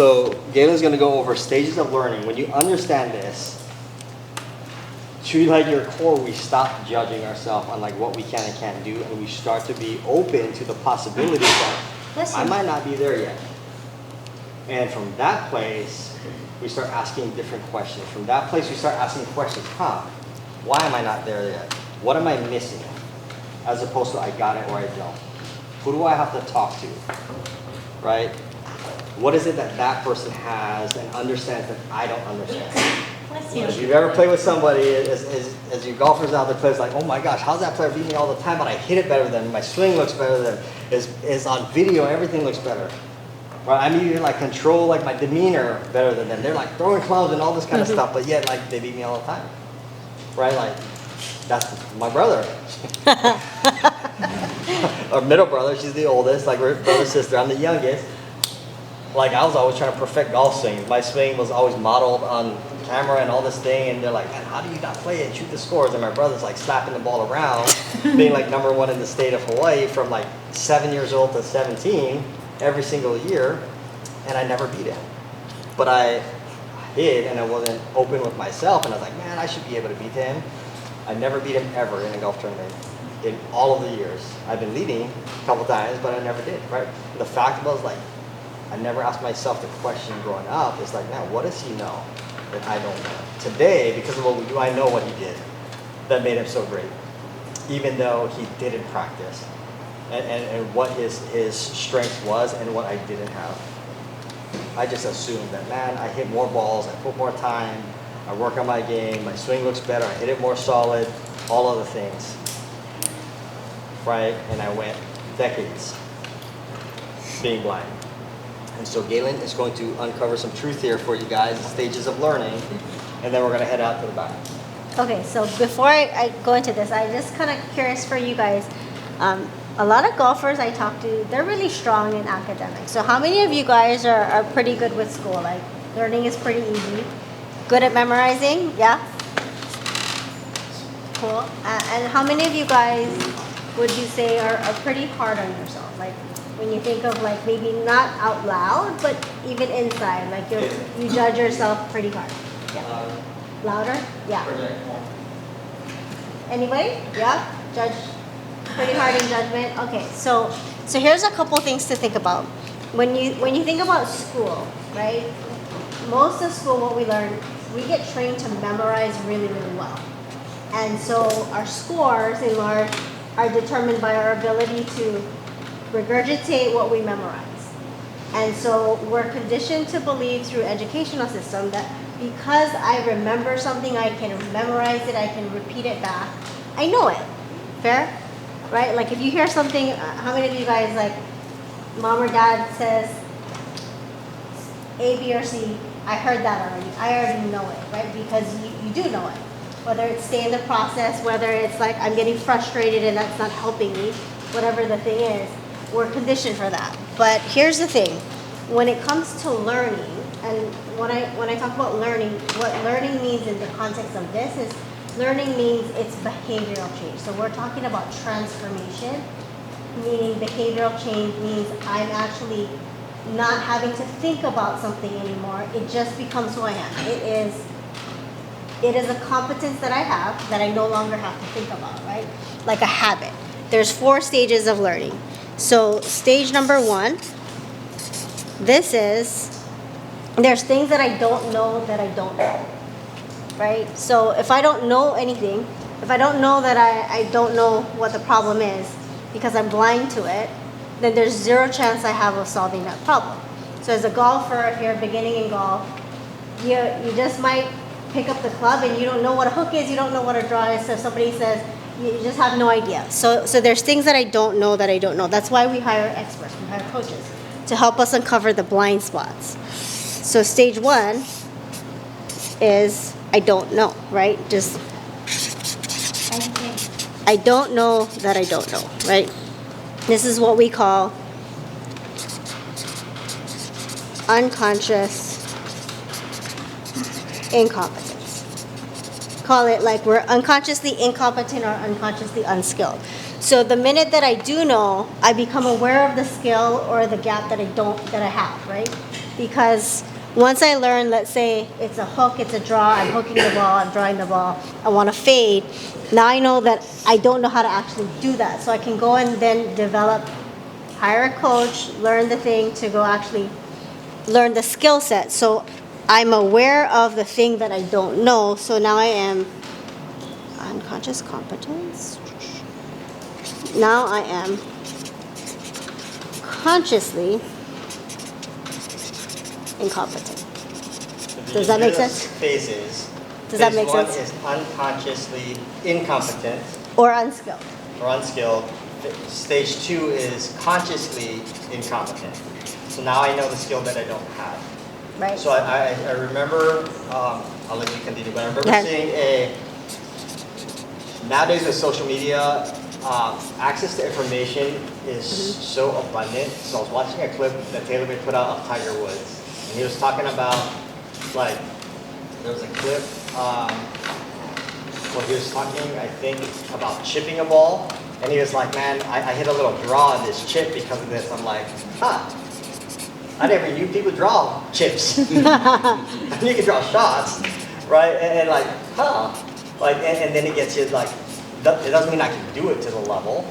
So Galen's going to go over stages of learning. When you understand this, to like your core, we stop judging ourselves on like what we can and can't do, and we start to be open to the possibility that I might not be there yet. And from that place, we start asking different questions. From that place, we start asking questions. Why am I not there yet? What am I missing? As opposed to I got it or I don't. Who do I have to talk to? Right? What is it that that person has and understands that I don't understand? If you've ever played with somebody, as you golfers out there play, it's like, oh my gosh, how's that player beat me all the time, but I hit it better than, my swing looks better than, is on video, everything looks better. Right? I mean, even like control like my demeanor better than them. They're like throwing clubs and all this kind of stuff, but yet like they beat me all the time. Right? Like, that's my brother. Our middle brother, she's the oldest, like we're brother, sister, I'm the youngest. Like I was always trying to perfect golf swing. My swing was always modeled on camera and all this thing, and they're like, man, how do you not play it and shoot the scores? And my brother's like slapping the ball around, being like #1 in the state of Hawaii from like 7 years old to 17 every single year, and I never beat him. But I hid and I wasn't open with myself, and I was like, man, I should be able to beat him. I never beat him ever in a golf tournament in all of the years. I've been leading a couple times, but I never did, right? The fact was like, I never asked myself the question growing up. It's like, man, what does he know that I don't know? Today, because of what we do, I know what he did that made him so great, even though he didn't practice, and what his strength was and what I didn't have. I just assumed that, man, I hit more balls, I put more time, I work on my game, my swing looks better, I hit it more solid, all other things, right? And I went decades being blind. And so Galen is going to uncover some truth here for you guys, stages of learning, and then we're going to head out to the back. Okay, so before I go into this, I'm just kind of curious for you guys. A lot of golfers I talk to, they're really strong in academics. So how many of you guys are pretty good with school? Like, learning is pretty easy. Good at memorizing? Yeah? Cool. And how many of you guys would you say are pretty hard on yourself? Like, when you think of like maybe not out loud, but even inside, like you judge yourself pretty hard. Yeah. Louder? Yeah. Anybody? Yeah? Judge pretty hard in judgment? Okay, so here's a couple things to think about. When you think about school, right? Most of school, what we learn, we get trained to memorize really, really well. And so our scores in large are determined by our ability to regurgitate what we memorize. And so we're conditioned to believe through educational system that because I remember something, I can memorize it, I can repeat it back. I know it. Fair? Right? Like if you hear something, how many of you guys like mom or dad says A, B, or C, I heard that already. I already know it, right? Because you do know it. Whether it's stay in the process, whether it's like I'm getting frustrated and that's not helping me, whatever the thing is, we're conditioned for that. But here's the thing. When it comes to learning, and when I talk about learning, what learning means in the context of this is learning means it's behavioral change. So we're talking about transformation, meaning behavioral change means I'm actually not having to think about something anymore. It just becomes who I am. It is a competence that I have that I no longer have to think about, right? Like a habit. There's 4 stages of learning. So stage number 1, there's things that I don't know that I don't know, right? So if I don't know anything, if I don't know that I don't know what the problem is because I'm blind to it, then there's 0 chance I have of solving that problem. So as a golfer, if you're beginning in golf, you just might pick up the club and you don't know what a hook is, you don't know what a draw is, so somebody says, you just have no idea. So there's things that I don't know that I don't know. That's why we hire experts, we hire coaches to help us uncover the blind spots. So stage 1 is I don't know, right? Just I don't know that I don't know, right? This is what we call unconscious incompetence. Call it like we're unconsciously incompetent or unconsciously unskilled. So the minute that I do know, I become aware of the skill or the gap that I have, right? because once I learn, let's say it's a hook, it's a draw, I'm hooking the ball, I'm drawing the ball, I want to fade. Now I know that I don't know how to actually do that. So I can go and then develop, hire a coach, learn the thing to go actually learn the skill set. So I'm aware of the thing that I don't know. So now I am unconscious competence. Now I am consciously incompetent. Does that make sense? Phases. Does that make Phase 1 sense? is unconsciously incompetent Or unskilled. or unskilled. Stage 2 is consciously incompetent. So now I know the skill that I don't have. Right. So I remember, I'll let you continue, but I remember seeing nowadays with social media, access to information is so abundant. So I was watching a clip that Taylor May put out of Tiger Woods. And he was talking about, like, there was a clip where he was talking, I think, about chipping a ball. And he was like, man, I hit a little draw on this chip because of this. I'm like, I never knew people draw chips. You can draw shots, right? And like, like, and then it gets you like, it doesn't mean I can do it to the level,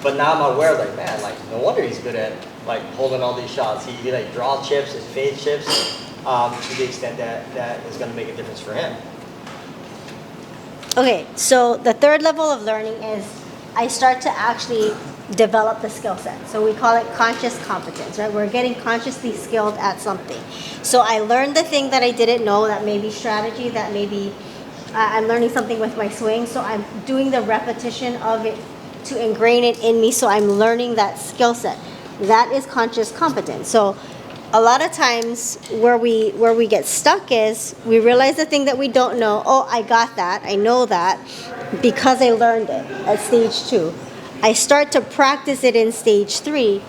but now I'm aware, like, man, like, no wonder he's good at like holding all these shots. He like draw chips, his fade chips, to the extent that is going to make a difference for him. Okay, so the third level of learning is I start to actually develop the skill set. So we call it conscious competence, right? We're getting consciously skilled at something. So I learned the thing that I didn't know, that may be strategy, that maybe I'm learning something with my swing. So I'm doing the repetition of it to ingrain it in me. So I'm learning that skill set. That is conscious competence. So a lot of times where we get stuck is we realize the thing that we don't know. Oh, I got that. I know that because I learned it at stage 2. I start to practice it in stage 3.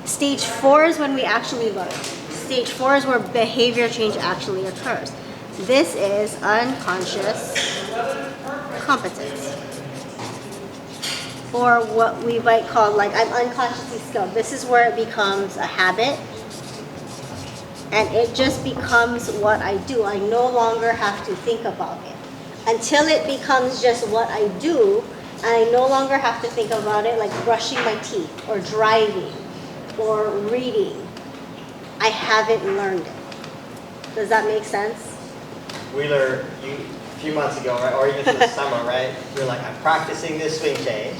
Stage 4 is when we actually learn. Stage 4 is where behavior change actually occurs. This is unconscious competence, or what we might call, like, I'm unconsciously skilled. This is where it becomes a habit, and it just becomes what I do. I no longer have to think about it until it becomes just what I do. And I no longer have to think about it, like brushing my teeth or driving or reading. I haven't learned it. Does that make sense? Wheeler, you a few months ago, right, or even through the summer, right? You're like, I'm practicing this swing change,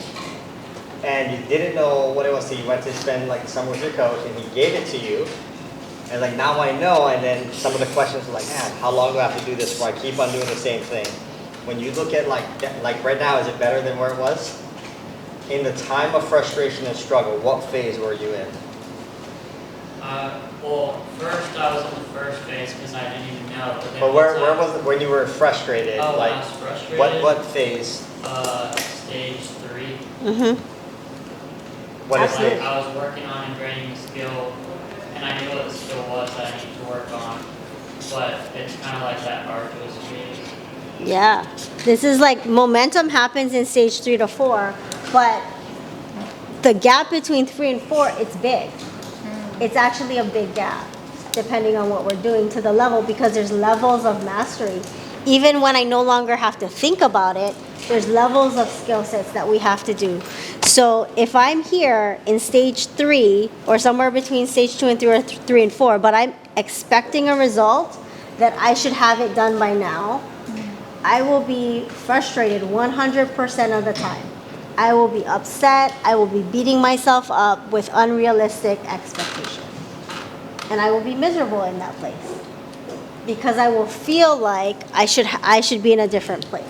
and you didn't know what it was, so you went to spend like the summer with your coach, and he gave it to you, and like now I know. And then some of the questions were like, man, how long do I have to do this before I keep on doing the same thing? When you look at like right now, is it better than where it was? In the time of frustration and struggle, what phase were you in? Well, first I was in the first phase because I didn't even know. But where was it when you were frustrated? Oh, like, when I was frustrated. What phase? Stage 3. Mm-hmm. What is Absolutely. it? I was working on ingraining the skill, and I knew what the skill was that I need to work on. But it's kind of like that arduous phase. Yeah. This is like momentum happens in stage 3 to 4, but the gap between 3 and 4, it's big. It's actually a big gap, depending on what we're doing to the level, because there's levels of mastery. Even when I no longer have to think about it, there's levels of skill sets that we have to do. So if I'm here in stage 3, or somewhere between stage 2 and 3, or 3 and 4, but I'm expecting a result that I should have it done by now, I will be frustrated 100% of the time. I will be upset. I will be beating myself up with unrealistic expectations. And I will be miserable in that place because I will feel like I should be in a different place.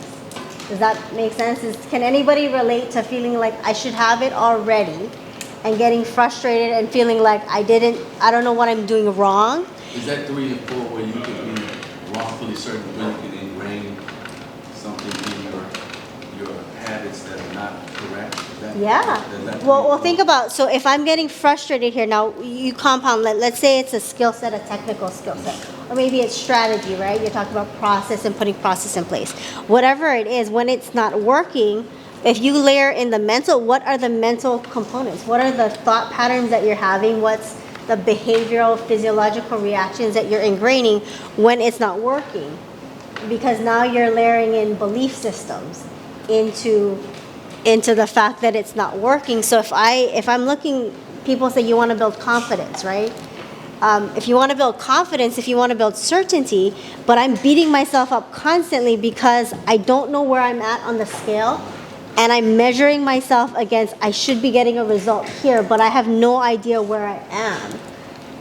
Does that make sense? Can anybody relate to feeling like I should have it already and getting frustrated and feeling like I don't know what I'm doing wrong? Is that 3 and 4 where you can be wrongfully certain when you can ingrain something in your habits that are not correct? Yeah. Well, think about, so if I'm getting frustrated here, now you compound, let's say it's a skill set, a technical skill set, or maybe it's strategy, right? You're talking about process and putting process in place. Whatever it is, when it's not working, if you layer in the mental, what are the mental components? What are the thought patterns that you're having? What's the behavioral, physiological reactions that you're ingraining when it's not working. Because now you're layering in belief systems into the fact that it's not working. So if I'm looking, people say you want to build confidence, right? If you want to build confidence, if you want to build certainty, but I'm beating myself up constantly because I don't know where I'm at on the scale, and I'm measuring myself against, I should be getting a result here, but I have no idea where I am,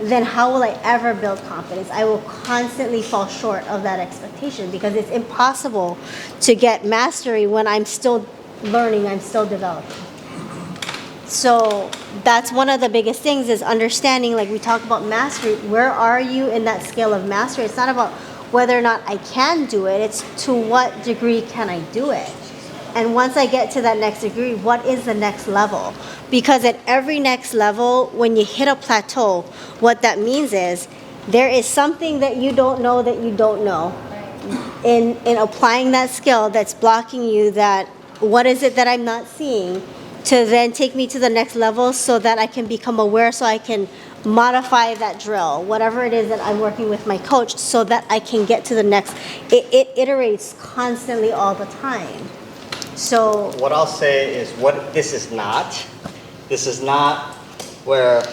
then how will I ever build confidence? I will constantly fall short of that expectation because it's impossible to get mastery when I'm still learning, I'm still developing. So that's one of the biggest things is understanding, like we talk about mastery, where are you in that scale of mastery? It's not about whether or not I can do it, it's to what degree can I do it? And once I get to that next degree, what is the next level? Because at every next level, when you hit a plateau, what that means is there is something that you don't know in applying that skill that's blocking you, that what is it that I'm not seeing, to then take me to the next level so that I can become aware, so I can modify that drill, whatever it is that I'm working with my coach, so that I can get to the next. It iterates constantly all the time. So what I'll say is this is not where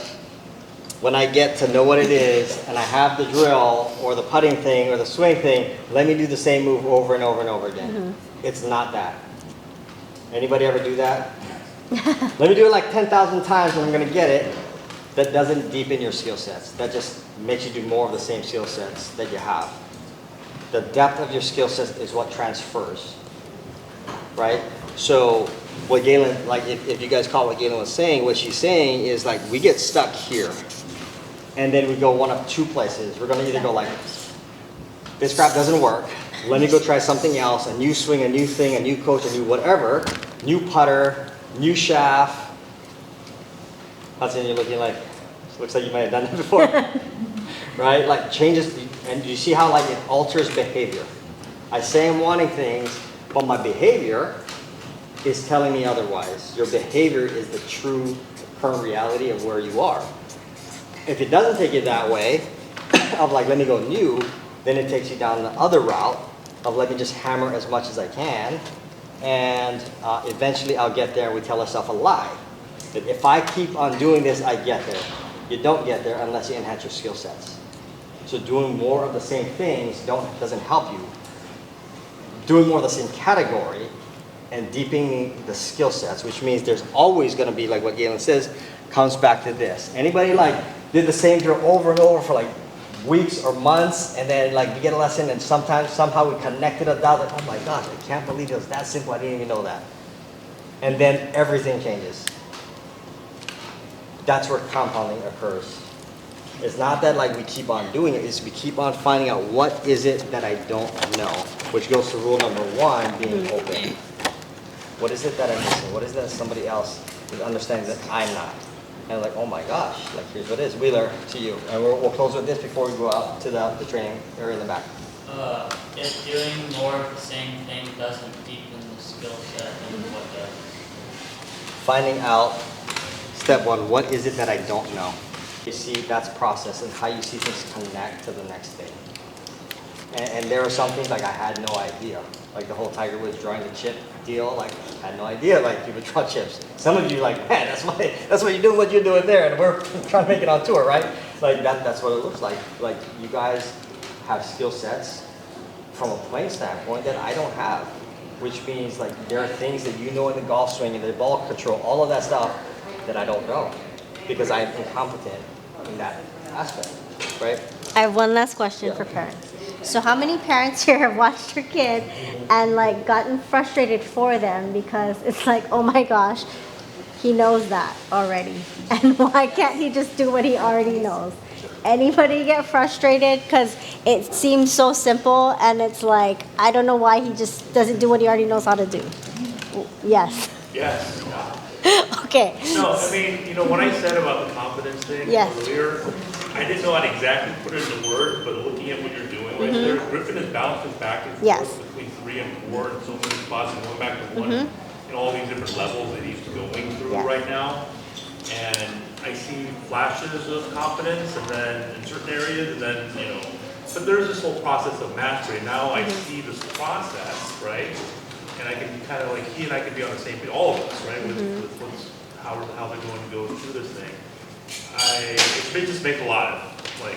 when I get to know what it is and I have the drill or the putting thing or the swing thing, let me do the same move over and over and over again. Mm-hmm. It's not that. Anybody ever do that? Let me do it like 10,000 times and I'm going to get it. That doesn't deepen your skill sets. That just makes you do more of the same skill sets that you have. The depth of your skill sets is what transfers, right? So what Galen, like if you guys caught what Galen was saying, what she's saying is like we get stuck here. And then we go one of two places. We're going to either go like, this crap doesn't work. Let me go try something else, a new swing, a new thing, a new coach, a new whatever, new putter, new shaft. Hudson, you're looking like, looks like you might have done that before. Right? Like changes, and you see how like it alters behavior. I say I'm wanting things, but my behavior is telling me otherwise. Your behavior is the true current reality of where you are. If it doesn't take you that way, of like, let me go new, then it takes you down the other route of let me just hammer as much as I can, and eventually I'll get there, and we tell ourselves a lie. That if I keep on doing this, I get there. You don't get there unless you enhance your skill sets. So doing more of the same things doesn't help you. Doing more of the same category and deepening the skill sets, which means there's always going to be, like what Galen says, comes back to this. Anybody like did the same drill over and over for like weeks or months, and then like we get a lesson and somehow we connected a dot, like, oh my gosh, I can't believe it was that simple, I didn't even know that. And then everything changes. That's where compounding occurs. It's not that like we keep on doing it, it's we keep on finding out what is it that I don't know, which goes to rule number one, being open. What is it that I'm missing? What is it that somebody else is understanding that I'm not? And like, oh my gosh, like here's what it is. Wheeler, to you. And we'll close with this before we go out to the training area in the back. If doing more of the same thing doesn't deepen the skill set, then what does? Finding out, step one, what is it that I don't know? You see, that's process and how you see things connect to the next thing. And there are some things like I had no idea. Like the whole Tiger Woods drawing the chip deal, like I had no idea like you would draw chips. Some of you like, man, that's what you're doing, what you're doing there, and we're trying to make it on tour, right? Like that's what it looks like. Like you guys have skill sets from a playing standpoint that I don't have. Which means like there are things that you know in the golf swing and the ball control, all of that stuff that I don't know. Because I'm incompetent in that aspect, right? I have one last question for parents. So how many parents here have watched your kid and like gotten frustrated for them because it's like, oh my gosh, he knows that already. And why can't he just do what he already knows? Anybody get frustrated because it seems so simple and it's like, I don't know why he just doesn't do what he already knows how to do? Yes. Yes. Okay. No, I mean, when I said about the confidence thing earlier, I didn't know how to exactly put it into words, but looking at what you're doing right there, Griffin is bouncing back and forth between 3 and 4 and so many spots and going back to 1 and all these different levels that he's going through right now. And I see flashes of confidence, and then in certain areas, and then, but there's this whole process of mastery. Now I see this process, right? And I can kind of like, he and I can be on the same page, all of us, right? With how they're going to go through this thing. It just makes a lot of like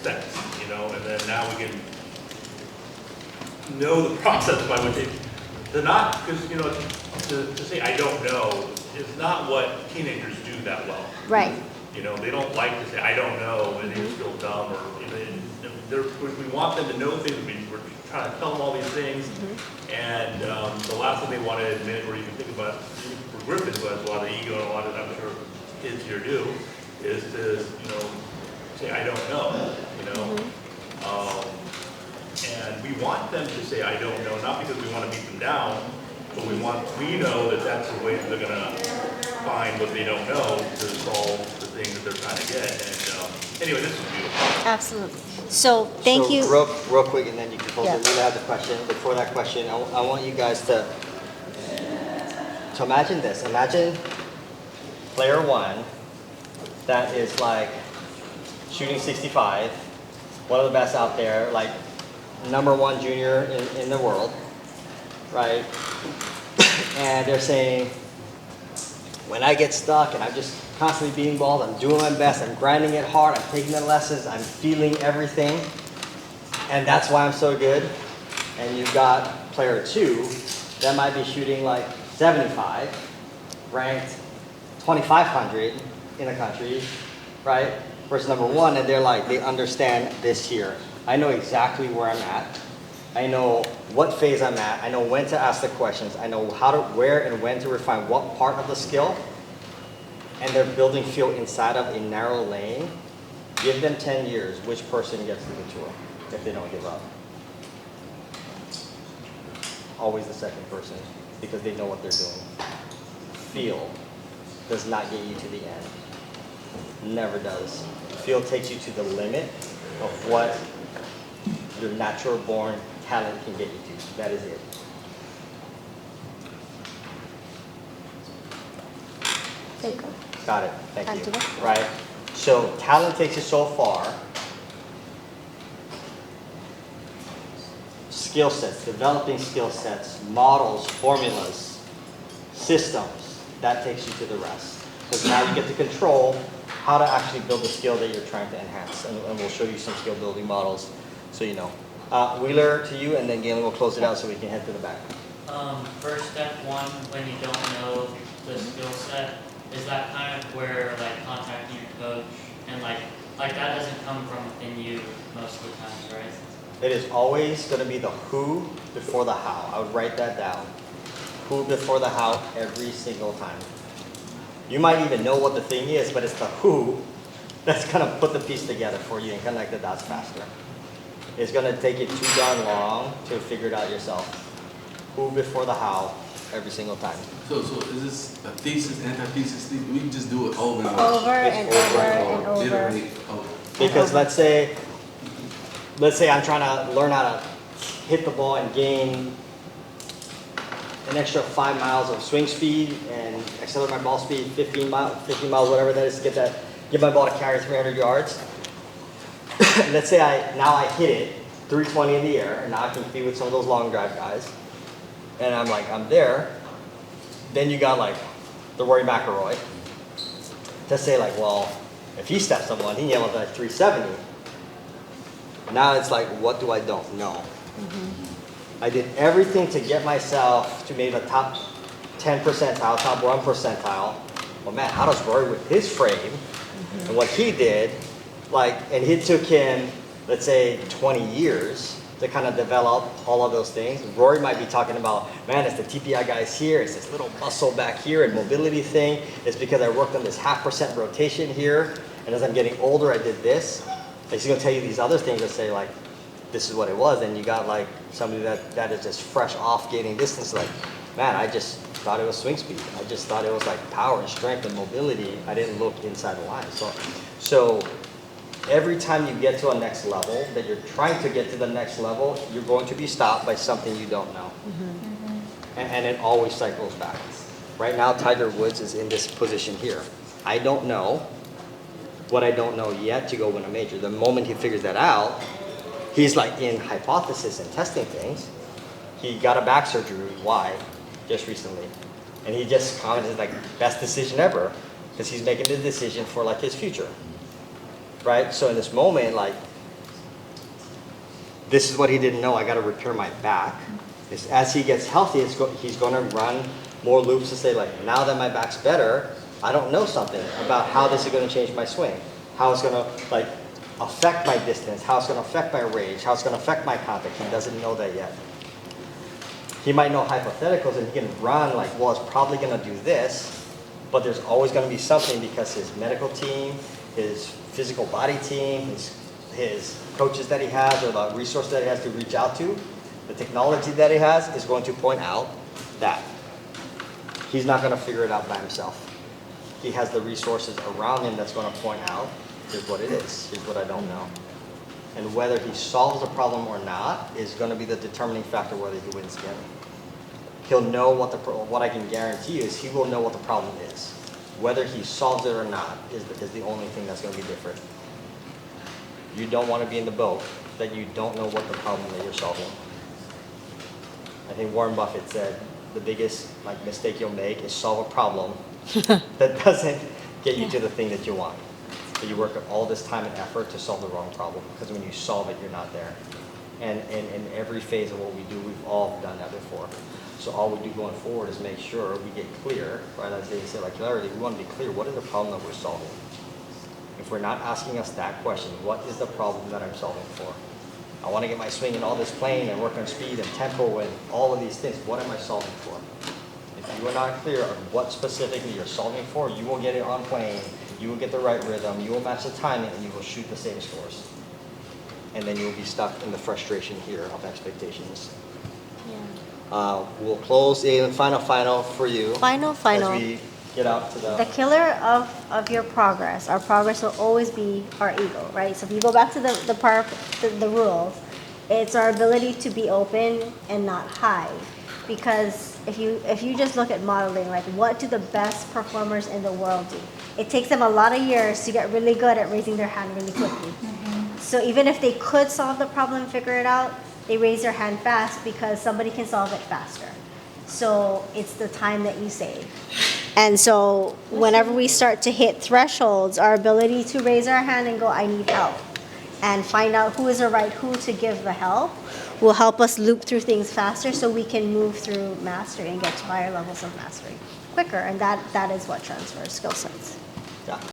sense, and then now we can know the process by which they're not, because, to say I don't know is not what teenagers do that well. Right. They don't like to say I don't know, and they feel dumb, or we want them to know things. We're trying to tell them all these things, and the last thing they want to admit or even think about for Griffin, who has a lot of ego and a lot of, I'm sure, kids here do, is to say I don't know. And we want them to say I don't know, not because we want to beat them down, but we know that that's the way that they're going to find what they don't know to solve the thing that they're trying to get. And anyway, this is beautiful. Absolutely. So thank you. Real quick, and then you can pose it. We have the question. Before that question, I want you guys to imagine this. Imagine player one that is like shooting 65, one of the best out there, like #1 junior in the world, right? And they're saying, when I get stuck and I'm just constantly beating balls, I'm doing my best, I'm grinding it hard, I'm taking the lessons, I'm feeling everything, and that's why I'm so good. And you've got player two that might be shooting like 75, ranked 2,500 in the country, right? Versus #1, and they're like, they understand this here. I know exactly where I'm at. I know what phase I'm at. I know when to ask the questions. I know where and when to refine what part of the skill. And they're building feel inside of a narrow lane. Give them 10 years. Which person gets to the tour if they don't give up? Always the second person, because they know what they're doing. Feel does not get you to the end. Never does. Feel takes you to the limit of what your natural born talent can get you to. That is it. There you go. Got it. Thank you. Angela? Right. So talent takes you so far. Skill sets, developing skill sets, models, formulas, systems, that takes you to the rest. Because now you get to control how to actually build the skill that you're trying to enhance. And we'll show you some skill building models so you know. Wheeler to you, and then Galen will close it out so we can head to the back. First step one, when you don't know the skill set, is that kind of where like contacting your coach and like that doesn't come from within you most of the times, right? It is always going to be the who before the how. I would write that down. Who before the how every single time. You might even know what the thing is, but it's the who that's going to put the piece together for you and connect the dots faster. It's going to take you too darn long to figure it out yourself. Who before the how every single time. So is this a thesis, antithesis? We can just do it over and over. Over and over and over. Iterate over. Because let's say I'm trying to learn how to hit the ball and gain an extra 5 miles of swing speed and accelerate my ball speed 15 miles, whatever that is, to get my ball to carry 300 yards. Let's say I hit it 320 in the air, and now I can compete with some of those long drive guys. And I'm there. Then you got like the Rory McIlroy to say like, well, if he steps on one, he can get up to like 370. Now it's like, what do I don't know? I did everything to get myself to maybe the top 10 percentile, top 1 percentile. Well, man, how does Rory with his frame and what he did, and it took him, let's say, 20 years to kind of develop all of those things. Rory might be talking about, man, it's the TPI guys here, it's this little muscle back here and mobility thing. It's because I worked on this 0.5% rotation here, and as I'm getting older, I did this. He's gonna tell you these other things that say like, this is what it was, and you got like somebody that is just fresh off gaining distance, like, man, I just thought it was swing speed. I just thought it was like power and strength and mobility. I didn't look inside the line. So every time you get to a next level, that you're trying to get to the next level, you're going to be stopped by something you don't know. And it always cycles back. Right now, Tiger Woods is in this position here. I don't know what I don't know yet to go win a major. The moment he figures that out, he's like in hypothesis and testing things. He got a back surgery. Why? Just recently. And he just commented like, best decision ever. Because he's making the decision for like his future. Right? So in this moment, like, this is what he didn't know. I got to repair my back. As he gets healthy, he's going to run more loops to say like, now that my back's better, I don't know something about how this is going to change my swing, how it's going to like affect my distance, how it's going to affect my range, how it's going to affect my contact. He doesn't know that yet. He might know hypotheticals and he can run like, well, it's probably going to do this, but there's always going to be something because his medical team, his physical body team, his coaches that he has or the resources that he has to reach out to, the technology that he has is going to point out that he's not going to figure it out by himself. He has the resources around him that's going to point out, here's what it is, here's what I don't know. And whether he solves the problem or not is going to be the determining factor whether he wins again. He'll know what I can guarantee you is he will know what the problem is. Whether he solves it or not is the only thing that's going to be different. You don't want to be in the boat that you don't know what the problem that you're solving. I think Warren Buffett said the biggest mistake you'll make is solve a problem that doesn't get you to the thing that you want. But you work all this time and effort to solve the wrong problem because when you solve it, you're not there. And in every phase of what we do, we've all done that before. So all we do going forward is make sure we get clear, right? As they say, like clarity, we want to be clear. What is the problem that we're solving? If we're not asking us that question, what is the problem that I'm solving for? I want to get my swing in all this plane and work on speed and tempo and all of these things. What am I solving for? If you are not clear on what specifically you're solving for, you will get it on plane, you will get the right rhythm, you will match the timing, and you will shoot the same scores. And then you will be stuck in the frustration here of expectations. Yeah. We'll close in final for you. Final. As we get out to The killer of your progress, our progress will always be our ego, right? So if you go back to the rules, it's our ability to be open and not hide. Because if you just look at modeling, like what do the best performers in the world do? It takes them a lot of years to get really good at raising their hand really quickly. Mm-hmm. So even if they could solve the problem and figure it out, they raise their hand fast because somebody can solve it faster. So it's the time that you save. And so whenever we start to hit thresholds, our ability to raise our hand and go, I need help, and find out who is the right who to give the help will help us loop through things faster so we can move through mastery and get to higher levels of mastery quicker. And that is what transfers skill sets. Yeah.